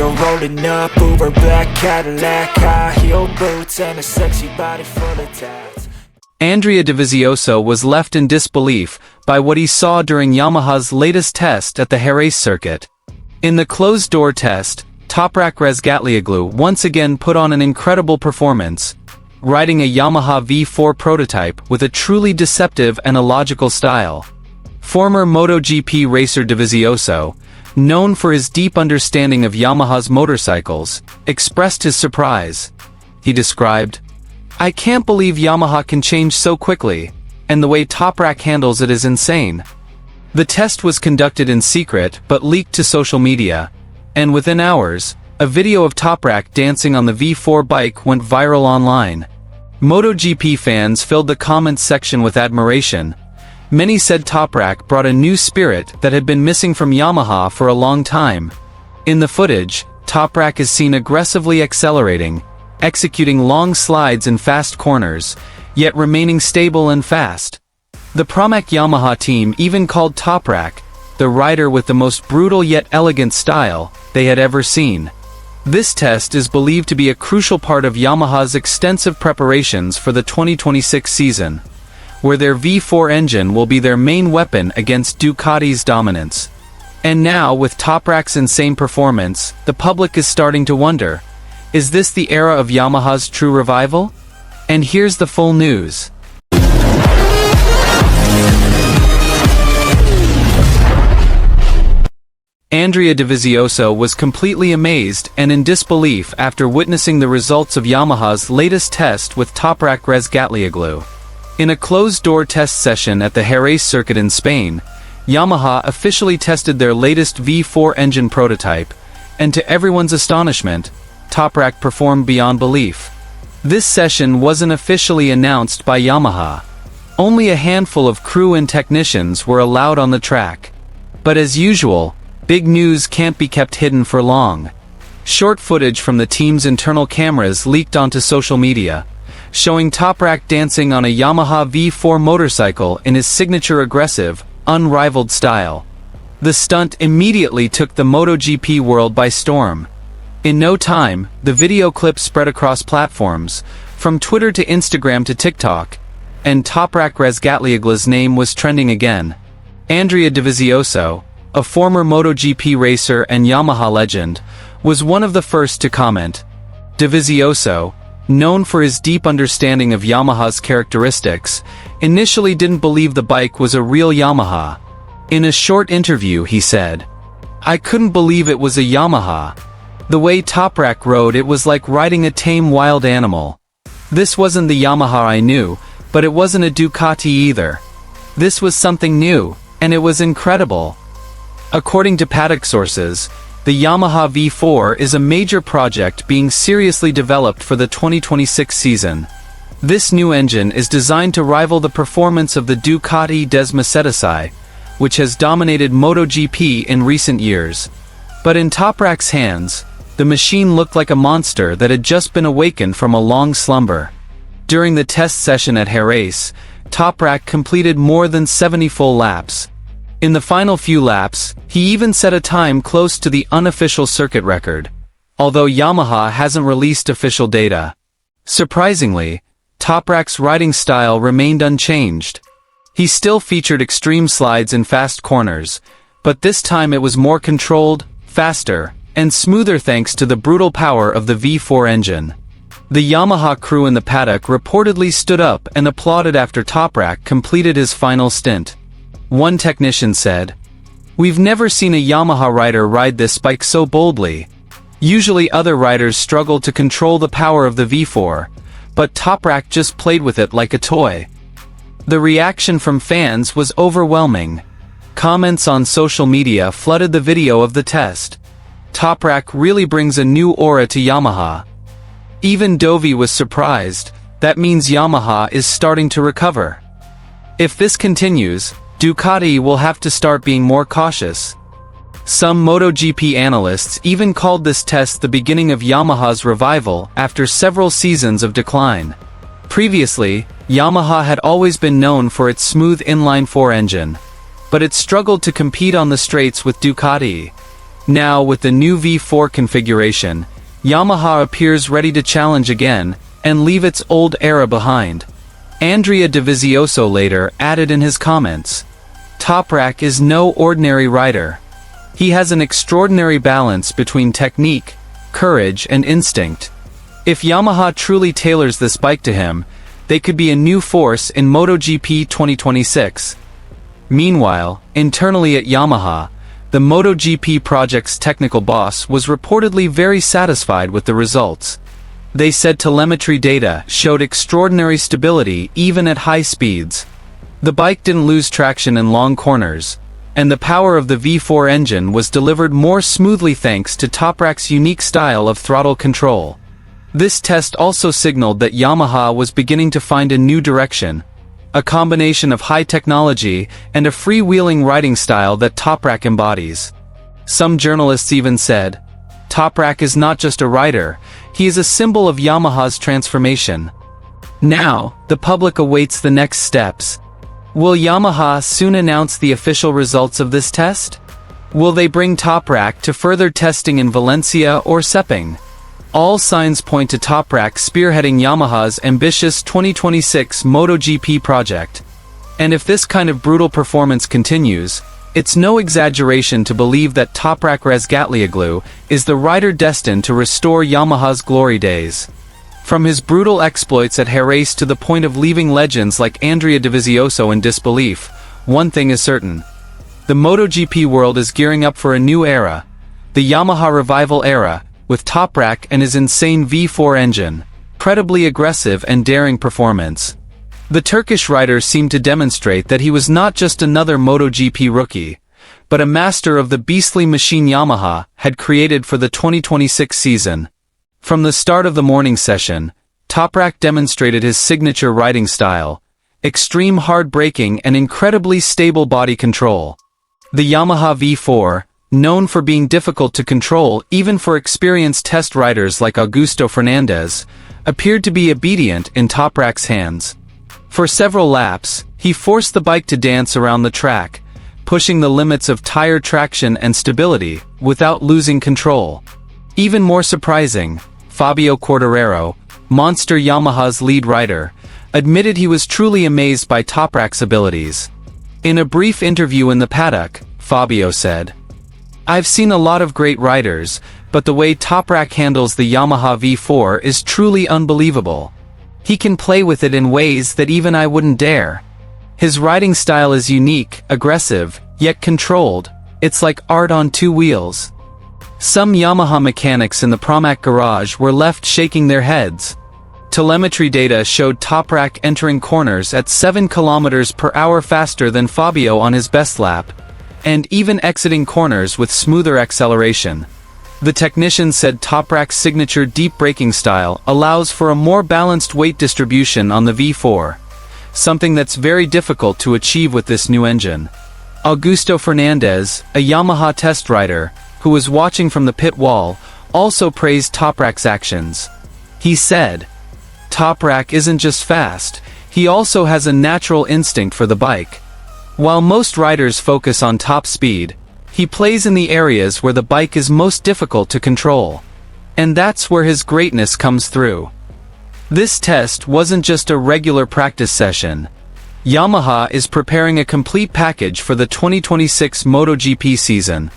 You're rolling up, Uber black Cadillac, high heel boots, and a sexy body full of tats. Andrean Dovisionzo was left in disbelief by what he saw during Yamaha's latest test at the Jerez circuit. In the closed-door test, Toprak once again put on an incredible performance, riding a Yamaha V4 prototype with a truly deceptive and illogical style. Former MotoGP racer Dovizioso, known for his deep understanding of Yamaha's motorcycles, expressed his surprise. He described, "I can't believe Yamaha can change so quickly, and the way Toprak handles it is insane." The test was conducted in secret but leaked to social media, and within hours, a video of Toprak dancing on the V4 bike went viral online. MotoGP fans filled the comments section with admiration. Many said Toprak brought a new spirit that had been missing from Yamaha for a long time. In the footage, Toprak is seen aggressively accelerating, executing long slides in fast corners, yet remaining stable and fast. The Pramac Yamaha team even called Toprak the rider with the most brutal yet elegant style they had ever seen. This test is believed to be a crucial part of Yamaha's extensive preparations for the 2026 season, where their V4 engine will be their main weapon against Ducati's dominance. And now, with Toprak's insane performance, the public is starting to wonder, is this the era of Yamaha's true revival? And here's the full news. Andrean Dovisionzo was completely amazed and in disbelief after witnessing the results of Yamaha's latest test with Toprak Razgatlioglu. In a closed-door test session at the Jerez circuit in Spain, Yamaha officially tested their latest V4 engine prototype, and to everyone's astonishment, Toprak performed beyond belief. This session wasn't officially announced by Yamaha. Only a handful of crew and technicians were allowed on the track. But as usual, big news can't be kept hidden for long. Short footage from the team's internal cameras leaked onto social media, showing Toprak dancing on a Yamaha V4 motorcycle in his signature aggressive, unrivaled style. The stunt immediately took the MotoGP world by storm. In no time, the video clip spread across platforms, from Twitter to Instagram to TikTok, and Toprak Razgatlioglu's name was trending again. Andrean Dovisionzo, a former MotoGP racer and Yamaha legend, was one of the first to comment. Dovizioso, known for his deep understanding of Yamaha's characteristics, initially didn't believe the bike was a real Yamaha. In a short interview he said, "I couldn't believe it was a Yamaha. The way Toprak rode, it was like riding a tame wild animal. This wasn't the Yamaha I knew, but it wasn't a Ducati either. This was something new, and it was incredible." According to paddock sources, the Yamaha V4 is a major project being seriously developed for the 2026 season. This new engine is designed to rival the performance of the Ducati Desmosedici, which has dominated MotoGP in recent years. But in Toprak's hands, the machine looked like a monster that had just been awakened from a long slumber. During the test session at Jerez, Toprak completed more than 70 full laps. In the final few laps, he even set a time close to the unofficial circuit record, although Yamaha hasn't released official data. Surprisingly, Toprak's riding style remained unchanged. He still featured extreme slides in fast corners, but this time it was more controlled, faster, and smoother thanks to the brutal power of the V4 engine. The Yamaha crew in the paddock reportedly stood up and applauded after Toprak completed his final stint. One technician said, "We've never seen a Yamaha rider ride this bike so boldly. Usually other riders struggle to control the power of the V4, but Toprak just played with it like a toy." The reaction from fans was overwhelming. Comments on social media flooded the video of the test. Toprak really brings a new aura to Yamaha. Even Dovi was surprised. That means Yamaha is starting to recover. If this continues, Ducati will have to start being more cautious. Some MotoGP analysts even called this test the beginning of Yamaha's revival after several seasons of decline. Previously, Yamaha had always been known for its smooth inline-4 engine, but it struggled to compete on the straights with Ducati. Now, with the new V4 configuration, Yamaha appears ready to challenge again and leave its old era behind. Andrean Dovisionzo later added in his comments, "Toprak is no ordinary rider. He has an extraordinary balance between technique, courage and instinct. If Yamaha truly tailors this bike to him, they could be a new force in MotoGP 2026. Meanwhile, internally at Yamaha, the MotoGP project's technical boss was reportedly very satisfied with the results. They said telemetry data showed extraordinary stability even at high speeds. The bike didn't lose traction in long corners, and the power of the V4 engine was delivered more smoothly thanks to Toprak's unique style of throttle control. This test also signaled that Yamaha was beginning to find a new direction, a combination of high technology and a freewheeling riding style that Toprak embodies. Some journalists even said, "Toprak is not just a rider, he is a symbol of Yamaha's transformation." Now, the public awaits the next steps. Will Yamaha soon announce the official results of this test? Will they bring Toprak to further testing in Valencia or Sepang? All signs point to Toprak spearheading Yamaha's ambitious 2026 MotoGP project. And if this kind of brutal performance continues, it's no exaggeration to believe that Toprak Razgatlioglu is the rider destined to restore Yamaha's glory days. From his brutal exploits at Jerez to the point of leaving legends like Andrean Dovisionzo in disbelief, one thing is certain. The MotoGP world is gearing up for a new era, the Yamaha revival era, with Toprak and his insane V4 engine, incredibly aggressive and daring performance. The Turkish rider seemed to demonstrate that he was not just another MotoGP rookie, but a master of the beastly machine Yamaha had created for the 2026 season. From the start of the morning session, Toprak demonstrated his signature riding style, extreme hard braking and incredibly stable body control. The Yamaha V4, known for being difficult to control even for experienced test riders like Augusto Fernandez, appeared to be obedient in Toprak's hands. For several laps, he forced the bike to dance around the track, pushing the limits of tire traction and stability without losing control. Even more surprising, Fabio Quartararo, Monster Yamaha's lead rider, admitted he was truly amazed by Toprak's abilities. In a brief interview in the paddock, Fabio said, "I've seen a lot of great riders, but the way Toprak handles the Yamaha V4 is truly unbelievable. He can play with it in ways that even I wouldn't dare. His riding style is unique, aggressive, yet controlled. It's like art on two wheels." Some Yamaha mechanics in the Pramac garage were left shaking their heads. Telemetry data showed Toprak entering corners at 7 km per hour faster than Fabio on his best lap, and even exiting corners with smoother acceleration. The technician said Toprak's signature deep braking style allows for a more balanced weight distribution on the V4, something that's very difficult to achieve with this new engine. Augusto Fernandez, a Yamaha test rider, who was watching from the pit wall, also praised Toprak's actions. He said, "Toprak isn't just fast, he also has a natural instinct for the bike. While most riders focus on top speed, he plays in the areas where the bike is most difficult to control. And that's where his greatness comes through." This test wasn't just a regular practice session. Yamaha is preparing a complete package for the 2026 MotoGP season,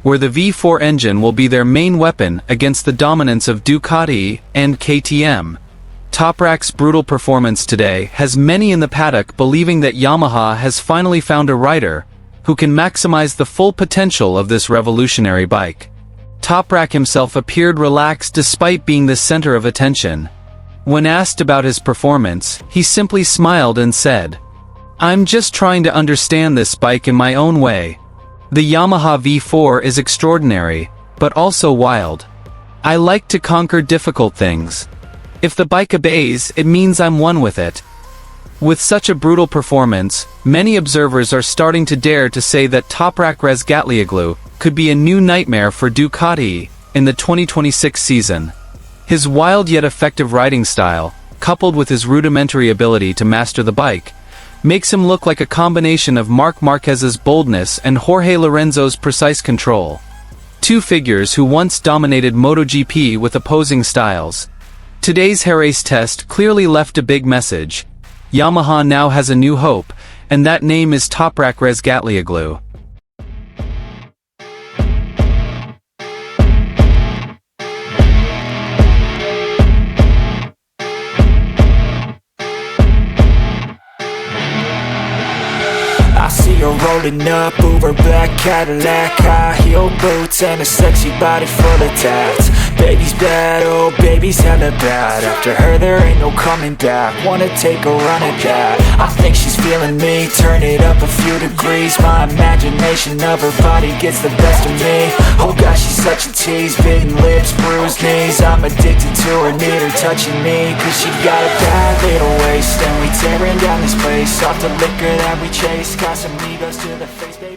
where the V4 engine will be their main weapon against the dominance of Ducati and KTM. Toprak's brutal performance today has many in the paddock believing that Yamaha has finally found a rider who can maximize the full potential of this revolutionary bike. Toprak himself appeared relaxed despite being the center of attention. When asked about his performance, he simply smiled and said, "I'm just trying to understand this bike in my own way. The Yamaha V4 is extraordinary, but also wild. I like to conquer difficult things. If the bike obeys, it means I'm one with it." With such a brutal performance, many observers are starting to dare to say that Toprak Razgatlioglu could be a new nightmare for Ducati in the 2026 season. His wild yet effective riding style, coupled with his rudimentary ability to master the bike, makes him look like a combination of Marc Marquez's boldness and Jorge Lorenzo's precise control. two figures who once dominated MotoGP with opposing styles. Today's race test clearly left a big message. Yamaha now has a new hope, and that name is Toprak Razgatlioglu. I see her rolling up, Uber black Cadillac, high heel boots and a sexy body full of tats. Baby's bad, oh baby's hella bad. After her there ain't no coming back. Wanna take a run at that. I think she's feeling me, turn it up a few degrees. My imagination of her body gets the best of me. Oh gosh, she's such a tease, bitten lips, bruised knees. I'm addicted to her, need her touching me, cause she got a bad little waist. And we tearing down this place off the liquor that we chase. Got some egos to the face, baby.